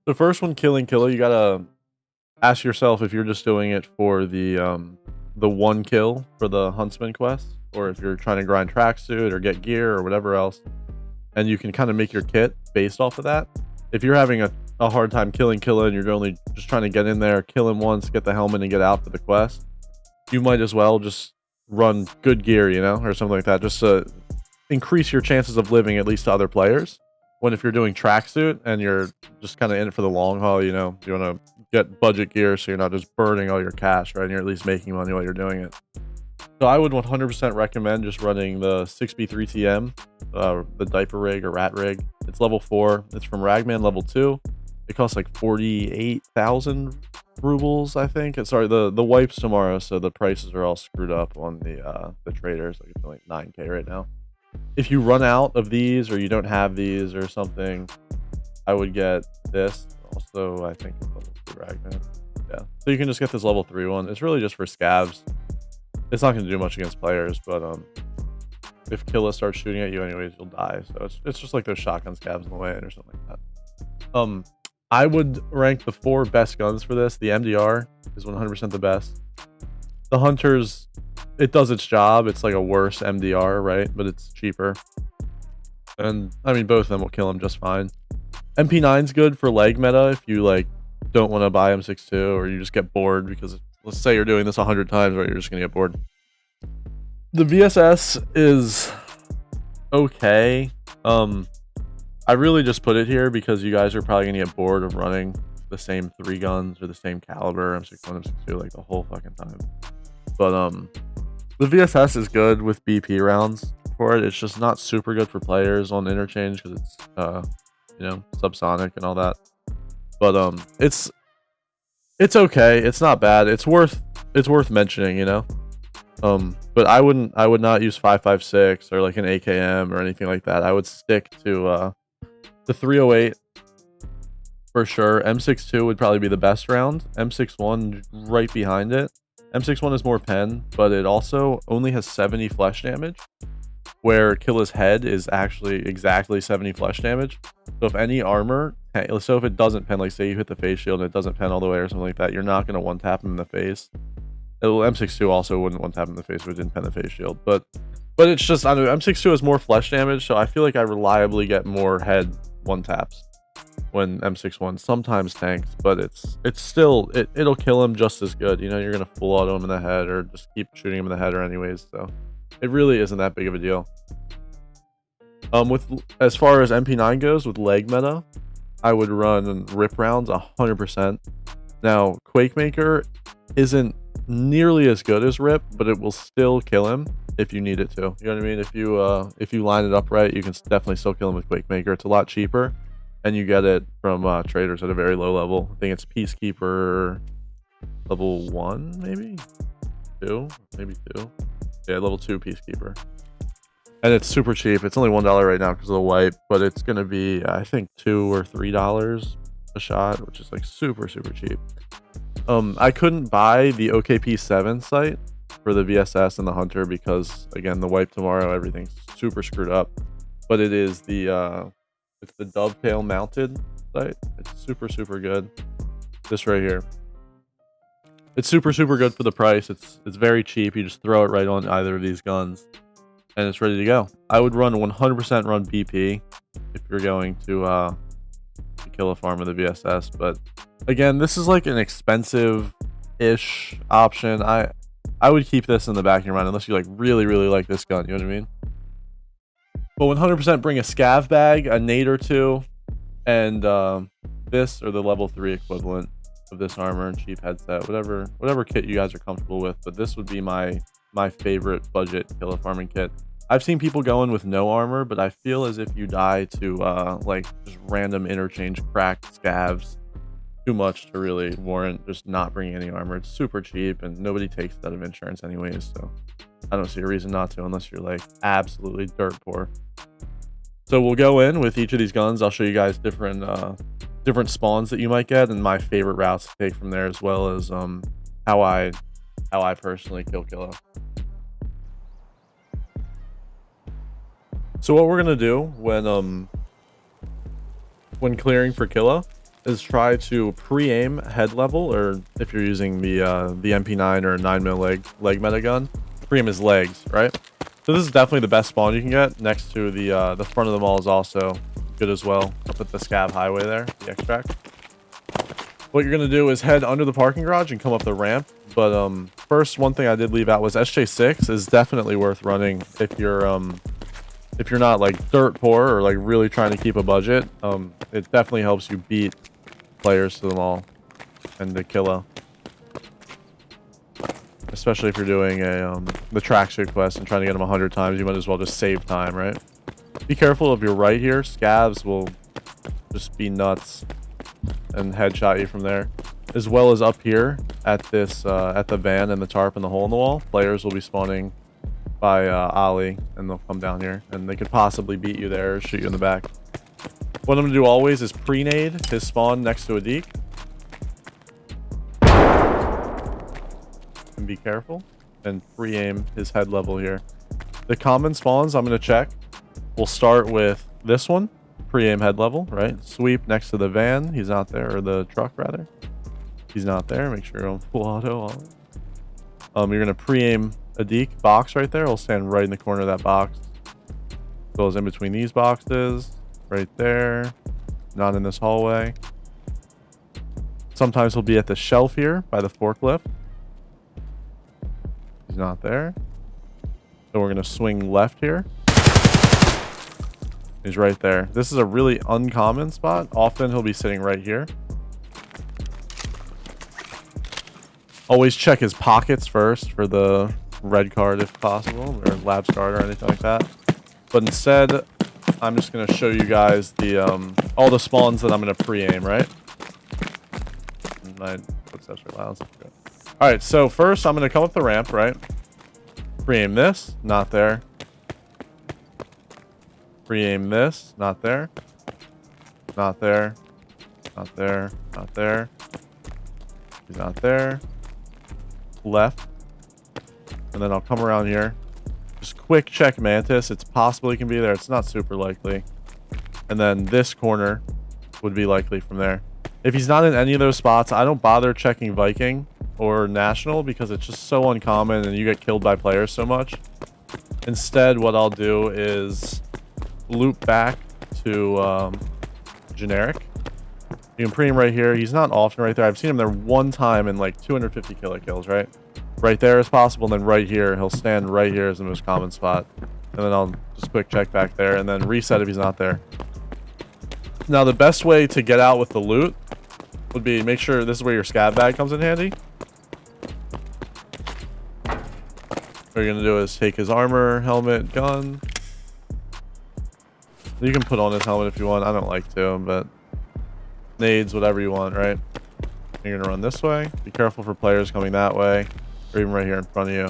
The first one, Killing Killa, you gotta ask yourself if you're just doing it for the one kill for the Huntsman quest, or if you're trying to grind tracksuit or get gear or whatever else, and you can kind of make your kit based off of that. If you're having a hard time killing Killa and you're only just trying to get in there, kill him once, get the helmet, and get out for the quest, you might as well just run good gear, you know, or something like that, just to increase your chances of living, at least to other players. When if you're doing tracksuit and you're just kind of in it for the long haul, you know, you want to get budget gear so you're not just burning all your cash, right? And you're at least making money while you're doing it. So I would 100% recommend just running the 6B3TM, the diaper rig or rat rig. It's level 4. It's from Ragman level 2. It costs like 48,000 rubles, I think. And sorry, the wipes tomorrow, so the prices are all screwed up on the traders. Like it's like 9K right now. If you run out of these or you don't have these or something, I would get this. Also, I think it's level 2 Ragman. Yeah. So you can just get this level 3 one. It's really just for scavs. It's not going to do much against players, but if Killa starts shooting at you anyways, you'll die. So it's just like those shotgun scavs in the way or something like that. I would rank the 4 best guns for this. The MDR is 100% the best. The Hunters, it does its job. It's like a worse MDR, right? But it's cheaper. And I mean, both of them will kill him just fine. MP9's good for leg meta if you like don't want to buy M62 or you just get bored because let's say you're doing this 100 times, right? You're just gonna get bored. The VSS is okay. I really just put it here because you guys are probably gonna get bored of running the same 3 guns or the same caliber, M61, M62, like the whole fucking time. But the VSS is good with BP rounds for it. It's just not super good for players on interchange because it's you know, subsonic and all that. But it's okay. It's not bad. It's worth mentioning, you know. But I would not use 5.56 or like an AKM or anything like that. I would stick to the 308 for sure. M62 would probably be the best round. M61 right behind it. M61 is more pen, but it also only has 70 flesh damage, where Killa's head is actually exactly 70 flesh damage. So if any armor, so if it doesn't pen, like say you hit the face shield and it doesn't pen all the way or something like that, you're not going to one tap him in the face. M62 also wouldn't one tap him in the face if it didn't pen the face shield, but it's just, I don't know, M62 has more flesh damage, so I feel like I reliably get more head one taps when M61 sometimes tanks, but it's still, it'll kill him just as good. You know, you're going to full auto him in the head or just keep shooting him in the head or anyways, so it really isn't that big of a deal. With as far as MP9 goes, with leg meta, I would run rip rounds 100%. Now, Quakemaker isn't nearly as good as rip, but it will still kill him if you need it to. You know what I mean? If you line it up right, you can definitely still kill him with Quakemaker. It's a lot cheaper, and you get it from traders at a very low level. I think it's Peacekeeper level 1, maybe 2, maybe 2. Yeah, level 2 Peacekeeper. And it's super cheap. It's only $1 right now because of the wipe, but it's going to be, I think, $2 or $3 a shot, which is like super, super cheap. I couldn't buy the OKP7 site for the VSS and the Hunter because, again, the wipe tomorrow, everything's super screwed up. But it is it's the dovetail mounted site. It's super, super good. This right here. It's super, super good for the price. It's very cheap. You just throw it right on either of these guns, and it's ready to go. I would run 100% run BP if you're going to kill a farm with a VSS. But again, this is like an expensive-ish option. I would keep this in the back of your mind unless you like really, really like this gun. You know what I mean? But 100% bring a scav bag, a nade or 2, and this or the level 3 equivalent of this armor and cheap headset, whatever kit you guys are comfortable with. But this would be my favorite budget Killa farming kit. I've seen people going with no armor, but I feel as if you die to like just random interchange cracked scavs too much to really warrant just not bringing any armor. It's super cheap and nobody takes it out of insurance anyways, so I don't see a reason not to unless you're like absolutely dirt poor. So we'll go in with each of these guns. I'll show you guys different spawns that you might get and my favorite routes to take from there, as well as how I personally kill Killa. So what we're gonna do when clearing for Killa is try to pre-aim head level, or if you're using the MP9 or 9mm leg meta gun, pre-aim his legs, right? So this is definitely the best spawn you can get. Next to the front of the mall is also good as well. Up at the Scab Highway there, the extract. What you're gonna do is head under the parking garage and come up the ramp. But first, one thing I did leave out was SJ6 is definitely worth running if you're not like dirt poor or like really trying to keep a budget. It definitely helps you beat players to the mall and the Killa. Especially if you're doing a the tracksuit quest and trying to get them 100 times, you might as well just save time, right? Be careful if you're right here. Scabs will just be nuts and headshot you from there. As well as up here at this at the van and the tarp and the hole in the wall, players will be spawning by Ollie, and they'll come down here and they could possibly beat you there or shoot you in the back. What I'm gonna do always is pre-nade his spawn next to a deke. And be careful and pre-aim his head level here. The common spawns I'm gonna check. We'll start with this one, pre-aim head level, right? Sweep next to the van. He's not there, or the truck rather. He's not there. Make sure you're on full auto. You're gonna pre-aim a deke box right there. He'll stand right in the corner of that box. Goes in between these boxes, right there. Not in this hallway. Sometimes he'll be at the shelf here by the forklift. He's not there. So we're gonna swing left here. He's right there. This is a really uncommon spot. Often he'll be sitting right here. Always check his pockets first for the red card if possible, or labs card or anything like that. But instead, I'm just gonna show you guys the all the spawns that I'm gonna pre-aim, right? My footsteps are loud. All right, so first I'm gonna come up the ramp, right? Pre-aim this, not there. Pre-aim this, not there. Not there. Not there. Not there. He's not there. Left. And then I'll come around here. Just quick check Mantis. It's possible he can be there. It's not super likely. And then this corner would be likely from there. If he's not in any of those spots, I don't bother checking Viking or National because it's just so uncommon and you get killed by players so much. Instead, what I'll do is loop back to generic. You can pre-aim right here. He's not often right there. I've seen him there one time in like 250 killer kills, right? Right there is possible, and then right here, he'll stand right here as the most common spot. And then I'll just quick check back there and then reset if he's not there. Now, the best way to get out with the loot would be make sure this is where your scab bag comes in handy. What you're gonna do is take his armor, helmet, gun. You can put on his helmet if you want. I don't like to, but nades, whatever you want, right? You're gonna run this way. Be careful for players coming that way, or even right here in front of you.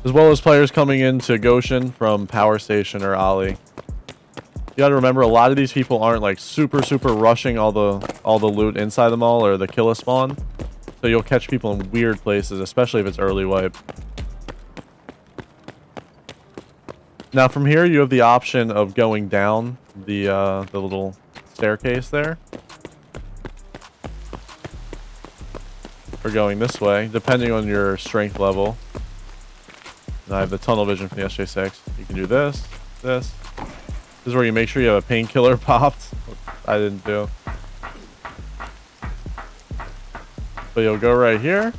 As well as players coming into Goshen from Power Station or Ollie. You gotta remember, a lot of these people aren't like super rushing all the loot inside the mall or the Killa spawn. So you'll catch people in weird places, especially if it's early wipe. Now from here, you have the option of going down the little staircase there, or going this way, depending on your strength level. And I have the tunnel vision from the SJ6. You can do this, this. This is where you make sure you have a painkiller popped. I didn't do. But you'll go right here.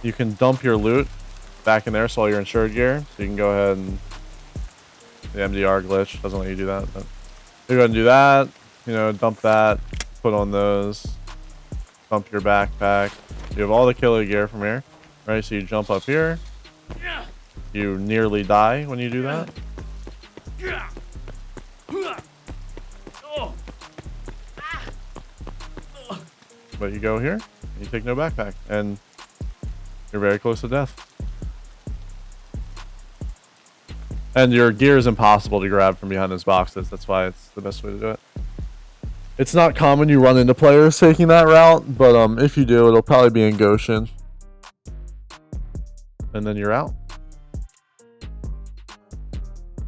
You can dump your loot back in there, so all your insured gear. So you can go ahead and... The MDR glitch doesn't let you do that, but... You go ahead and do that. You know, dump that. Put on those. Dump your backpack. You have all the killer gear from here. Right, so you jump up here. You nearly die when you do that. But you go here, and you take no backpack, and you're very close to death. And your gear is impossible to grab from behind those boxes. That's why it's the best way to do it. It's not common you run into players taking that route, but if you do, it'll probably be in Goshen. And then you're out.